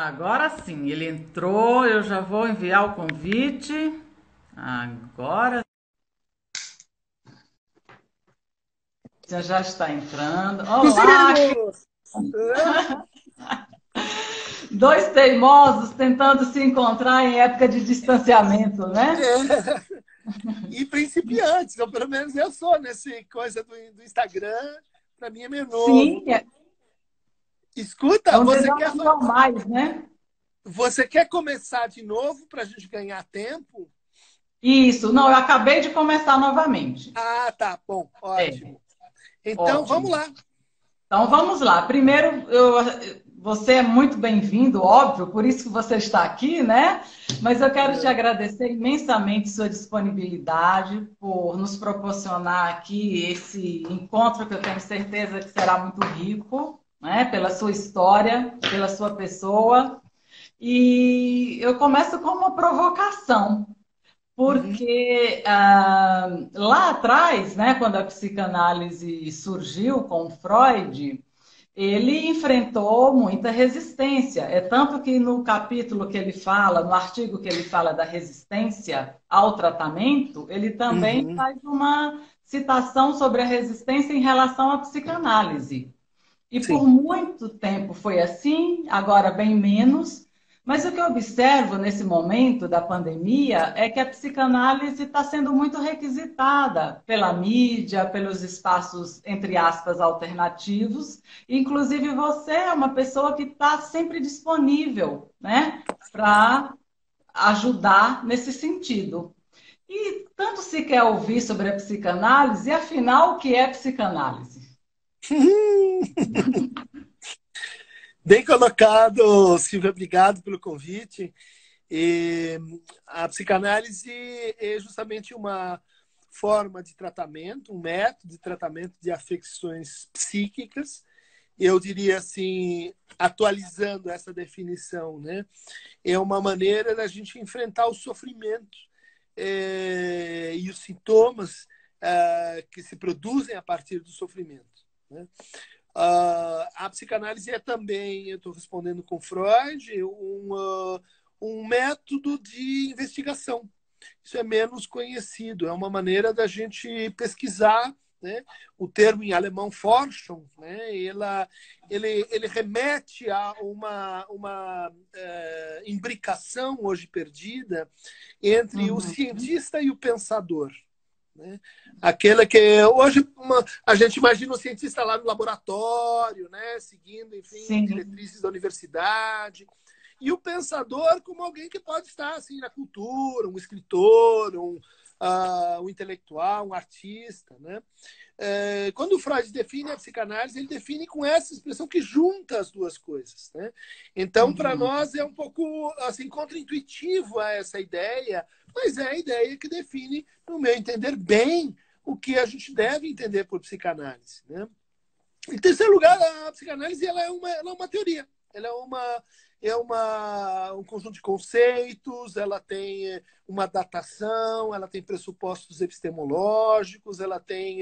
Agora sim, ele entrou, eu já vou enviar o convite. Agora já está entrando. Olá, Conseguimos! dois teimosos tentando se encontrar em época de distanciamento, né? É. E principiantes, ou pelo menos eu sou nesse coisa do Instagram, para mim é meio novo. Sim, é Escuta, um desafio a mais, né? você quer começar de novo para a gente ganhar tempo? Isso, não, eu acabei de começar novamente. Ah, tá, bom, É, ótimo. Então, vamos ótimo. lá. Então vamos lá. Primeiro, você é muito bem-vindo, óbvio, por isso que você está aqui, né? Mas eu quero te É. agradecer imensamente sua disponibilidade por nos proporcionar aqui esse encontro que eu tenho certeza que será muito rico, né? Pela sua história, pela sua pessoa. E eu começo com uma provocação. Uhum, Porque lá atrás, né, quando a psicanálise surgiu com Freud, ele enfrentou muita resistência. É tanto que no capítulo que ele fala, no artigo que ele fala da resistência ao tratamento, ele também uhum, faz uma citação sobre a resistência em relação à psicanálise. E por sim. muito tempo foi assim, agora bem menos. Mas o que eu observo nesse momento da pandemia é que a psicanálise está sendo muito requisitada pela mídia, pelos espaços, entre aspas, alternativos. Inclusive, você é uma pessoa que está sempre disponível, né, para ajudar nesse sentido. E tanto se quer ouvir sobre a psicanálise, e afinal, o que é psicanálise? Bem colocado, Silvia, obrigado pelo convite. E a psicanálise é justamente uma forma de tratamento, um método de tratamento de afecções psíquicas. Eu diria assim, atualizando essa definição, né? É uma maneira da gente enfrentar o sofrimento e os sintomas que se produzem a partir do sofrimento, né? A psicanálise é também, eu estou respondendo com Freud, um método de investigação. Isso é menos conhecido, é uma maneira da gente pesquisar, né? O termo em alemão Forschung, né? Ele remete a uma imbricação hoje perdida entre o Uhum. cientista e o pensador, né? Aquela que hoje a gente imagina o cientista lá no laboratório, né? Seguindo, enfim, Sim. diretrizes da universidade. E o pensador como alguém que pode estar assim, na cultura, um escritor, um intelectual, um artista. Né? Quando o Freud define a psicanálise, ele define com essa expressão que junta as duas coisas. Né? Então, para Uhum. nós, é um pouco assim, contra-intuitivo essa ideia, mas é a ideia que define, no meu entender, bem o que a gente deve entender por psicanálise. Né? Em terceiro lugar, a psicanálise ela é uma teoria. Ela um conjunto de conceitos, ela tem uma datação, ela tem pressupostos epistemológicos, ela tem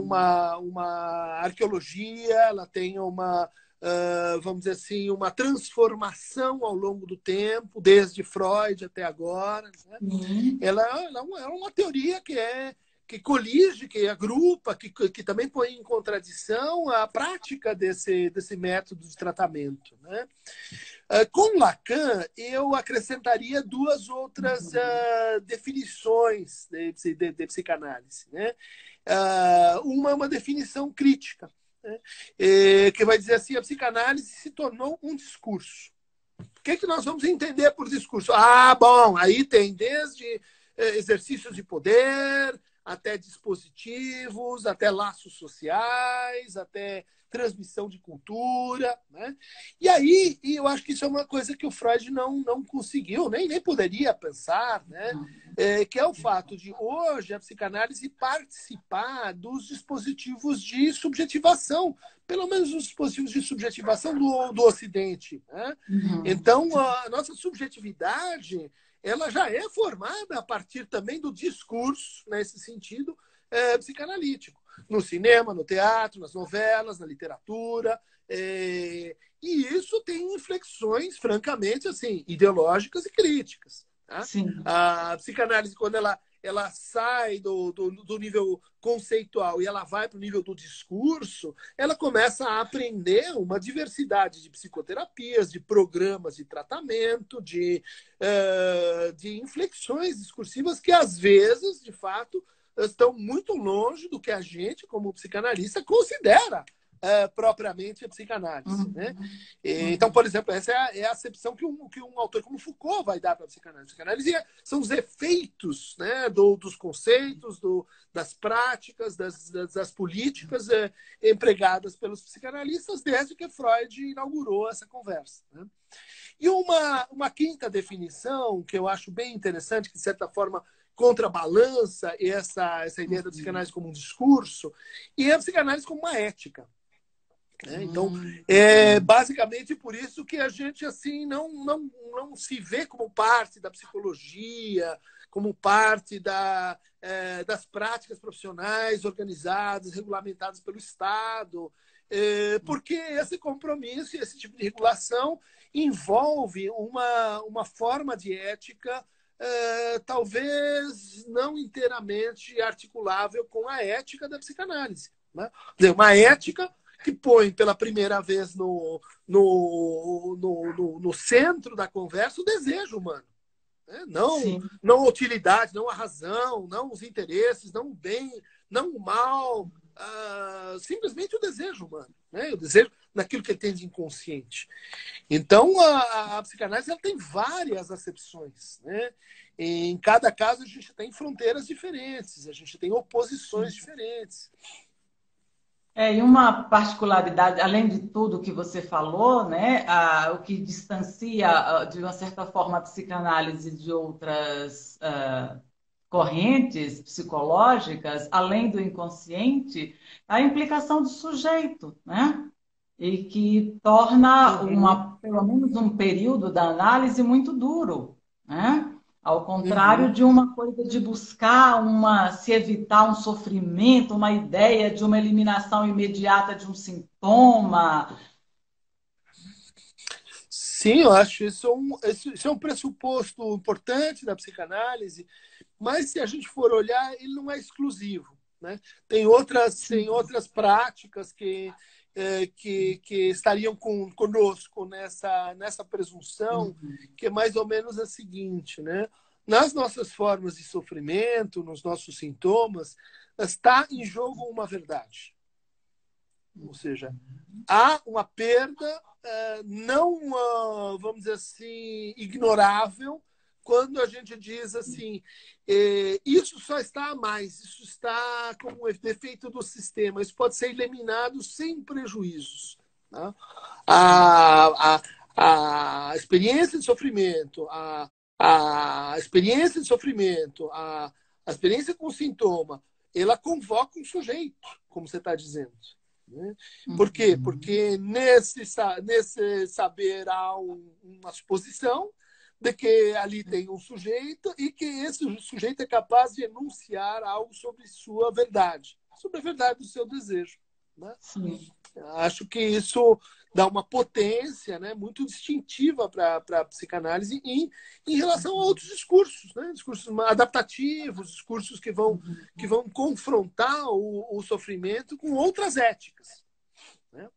uma arqueologia, ela tem vamos dizer assim, uma transformação ao longo do tempo, desde Freud até agora. Né? Sim. É uma teoria que colige, que agrupa, que também põe em contradição a prática desse método de tratamento. Né? Com Lacan, eu acrescentaria duas outras definições de psicanálise. Né? Uma é uma definição crítica, né? Que vai dizer assim, a psicanálise se tornou um discurso. O que nós vamos entender por discurso? Ah, bom, aí tem desde exercícios de poder, até dispositivos, até laços sociais, até transmissão de cultura. Né? E aí, eu acho que isso é uma coisa que o Freud não conseguiu, nem poderia pensar, né? Que é o fato de hoje a psicanálise participar dos dispositivos de subjetivação, pelo menos os dispositivos de subjetivação do Ocidente. Né? Uhum. Então, a nossa subjetividade ela já é formada a partir também do discurso, nesse sentido, psicanalítico. No cinema, no teatro, nas novelas, na literatura, E isso tem inflexões, francamente, assim, ideológicas e críticas. Tá? Sim. A psicanálise, quando ela sai do nível conceitual e ela vai para o nível do discurso, ela começa a aprender uma diversidade de psicoterapias, de programas de tratamento, de inflexões discursivas que, às vezes, de fato, estão muito longe do que a gente, como psicanalista, considera propriamente a psicanálise. Né? Então, por exemplo, essa é a acepção que um autor como Foucault vai dar para a psicanálise. A psicanálise são os efeitos, né, dos conceitos, das práticas, das políticas empregadas pelos psicanalistas desde que Freud inaugurou essa conversa. Né? E uma quinta definição, que eu acho bem interessante, que de certa forma contrabalança essa ideia da psicanálise como um discurso, e a psicanálise como uma ética. Então, é basicamente por isso que a gente assim não se vê como parte da psicologia, como parte das práticas profissionais organizadas, regulamentadas pelo Estado, porque esse compromisso, esse tipo de regulação envolve uma forma de ética talvez não inteiramente articulável com a ética da psicanálise. Né? Quer dizer, uma ética que põe pela primeira vez no centro da conversa o desejo humano. Né? Não a utilidade, não a razão, não os interesses, não o bem, não o mal, simplesmente o desejo humano. Né? O desejo naquilo que ele tem de inconsciente. Então, a psicanálise ela tem várias acepções. Né? Em cada caso, a gente tem fronteiras diferentes, a gente tem oposições diferentes. E uma particularidade, além de tudo que você falou, né, o que distancia, de uma certa forma, a psicanálise de outras correntes psicológicas, além do inconsciente, a implicação do sujeito, né? E que torna pelo menos um período da análise muito duro, né? Ao contrário de uma coisa de buscar se evitar um sofrimento, uma ideia de uma eliminação imediata de um sintoma. Sim, eu acho isso é um pressuposto importante da psicanálise, mas se a gente for olhar, ele não é exclusivo. Né? Tem outras práticas que estariam conosco nessa presunção, que é mais ou menos a seguinte, né? Nas nossas formas de sofrimento, nos nossos sintomas, está em jogo uma verdade. Ou seja, há uma perda não, vamos dizer assim, ignorável, quando a gente diz assim, isso só está a mais, isso está como um defeito do sistema, isso pode ser eliminado sem prejuízos. Tá? A experiência de sofrimento, a experiência de sofrimento, a experiência com sintoma, ela convoca um sujeito, como você está dizendo. Né? Por quê? Porque nesse saber há uma suposição de que ali tem um sujeito e que esse sujeito é capaz de enunciar algo sobre sua verdade, sobre a verdade do seu desejo. Né? Acho que isso dá uma potência, né, muito distintiva para a psicanálise em relação a outros discursos, né? Discursos adaptativos, discursos que vão confrontar o sofrimento com outras éticas. Né?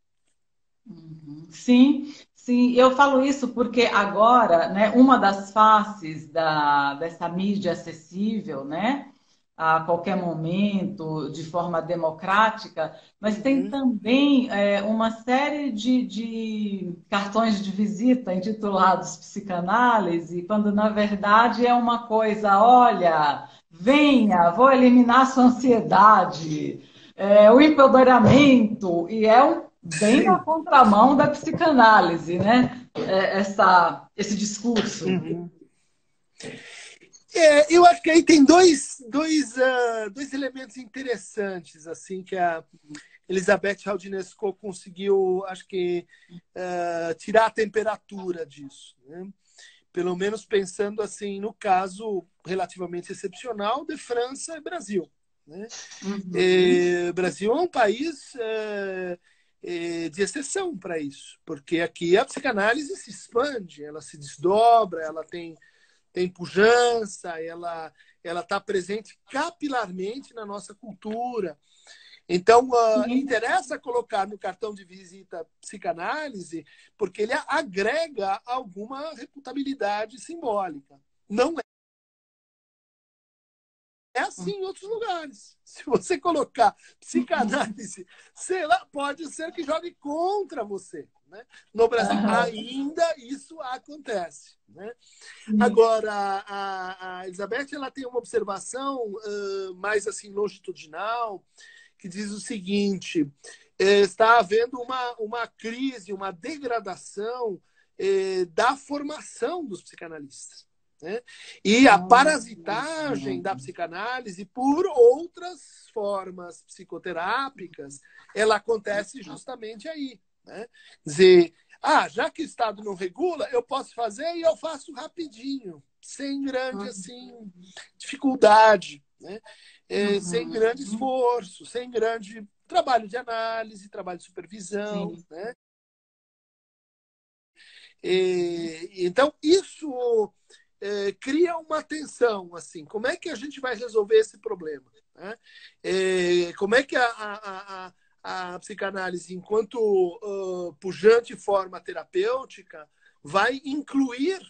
Sim, sim, eu falo isso porque agora, né, uma das faces dessa mídia acessível, né, a qualquer momento, de forma democrática, mas tem também uma série de cartões de visita intitulados psicanálise, quando na verdade é uma coisa, olha, venha, vou eliminar sua ansiedade, o empoderamento, e bem na contramão da psicanálise, né? Esse discurso. Eu acho que aí tem dois elementos interessantes assim que a Elisabeth Rawdinesco conseguiu, acho que, tirar a temperatura disso. Né? Pelo menos pensando assim no caso relativamente excepcional de França e Brasil. Né? Brasil é um país de exceção para isso, porque aqui a psicanálise se expande, ela se desdobra, ela tem pujança, ela está presente capilarmente na nossa cultura. Então, interessa colocar no cartão de visita psicanálise, porque ele agrega alguma reputabilidade simbólica. Não é assim em outros lugares. Se você colocar psicanálise, sei lá, pode ser que jogue contra você. Né? No Brasil, ainda isso acontece. Né? Agora, a Elizabeth ela tem uma observação mais assim longitudinal, que diz o seguinte: está havendo uma crise, uma degradação da formação dos psicanalistas. Né? E a parasitagem da psicanálise por outras formas psicoterápicas, ela acontece justamente aí. Né? Dizer, já que o Estado não regula, eu posso fazer e eu faço rapidinho, sem grande assim, dificuldade, né? Sem grande esforço, sem grande trabalho de análise, trabalho de supervisão. Né? Então, isso cria uma tensão. Assim, como é que a gente vai resolver esse problema? Né? Como é que a psicanálise, enquanto pujante forma terapêutica, vai incluir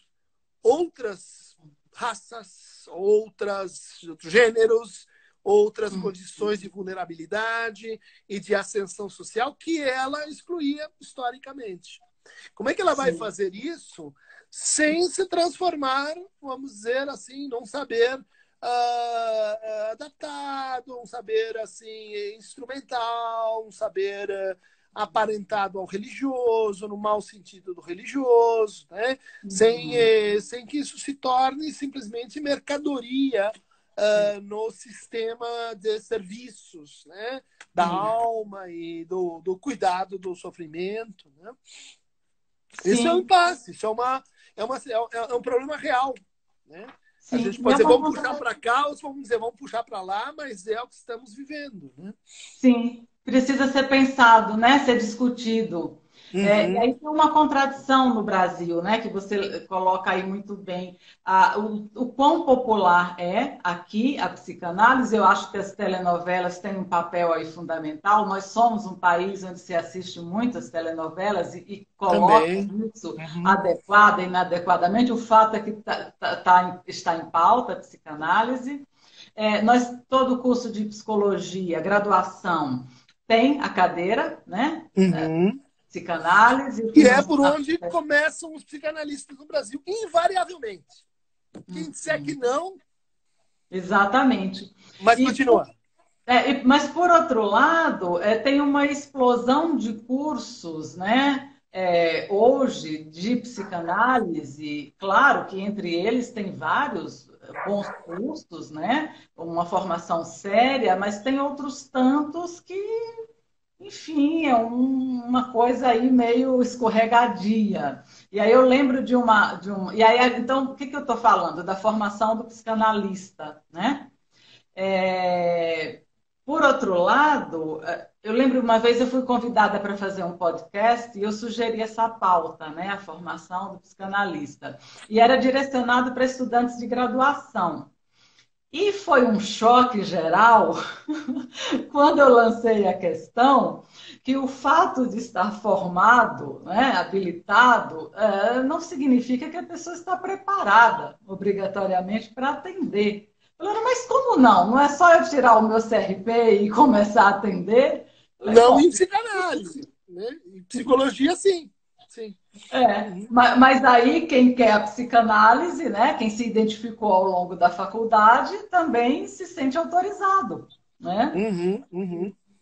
outras raças, outros gêneros, outras condições de vulnerabilidade e de ascensão social que ela excluía historicamente. Como é que ela vai fazer isso sem se transformar, vamos dizer assim, num saber adaptado, um saber assim instrumental, um saber aparentado ao religioso, no mau sentido do religioso, né? Sem que isso se torne simplesmente mercadoria no sistema de serviços, né? Da alma e do cuidado do sofrimento. Né? Isso é um impasse, isso é um problema real. Né? A gente pode dizer, vamos puxar para cá, ou vamos dizer, vamos puxar para lá, mas é o que estamos vivendo. Né? Sim, precisa ser pensado, né? Ser discutido. E aí tem uma contradição no Brasil, né? Que você coloca aí muito bem. O quão popular é aqui a psicanálise. Eu acho que as telenovelas têm um papel aí fundamental. Nós somos um país onde se assiste muitas telenovelas e coloca isso adequada e inadequadamente. O fato é que está em pauta a psicanálise. Todo curso de psicologia, graduação, tem a cadeira, né? Psicanálise. E é por onde começam os psicanalistas no Brasil, invariavelmente. Quem disser que não... Exatamente. Mas continua. Mas, por outro lado, tem uma explosão de cursos, né? Hoje, de psicanálise. Claro que entre eles tem vários bons cursos, né? Uma formação séria, mas tem outros tantos que, enfim, é uma coisa aí meio escorregadia. E aí eu lembro de uma... E aí, então, o que eu estou falando? Da formação do psicanalista, né? Por outro lado, eu lembro uma vez eu fui convidada para fazer um podcast e eu sugeri essa pauta, né? A formação do psicanalista. E era direcionado para estudantes de graduação. E foi um choque geral quando eu lancei a questão que o fato de estar formado, né, habilitado, não significa que a pessoa está preparada, obrigatoriamente, para atender. Falaram, mas como não? Não é só eu tirar o meu CRP e começar a atender? Falei, não em psicanálise. Né? Em psicologia, sim. Sim. Mas aí quem quer a psicanálise, né, quem se identificou ao longo da faculdade, também se sente autorizado. Né?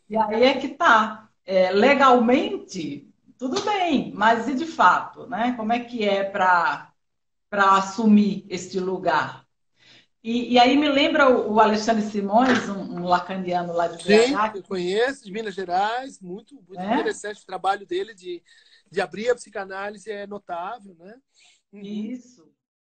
E aí é que está. Legalmente, tudo bem, mas e de fato? Né? Como é que é para assumir este lugar? E aí me lembra o Alexandre Simões, um lacaniano lá de BH. Sim, eu conheço, de Minas Gerais, muito interessante o trabalho dele de abrir a psicanálise, é notável, né? Isso.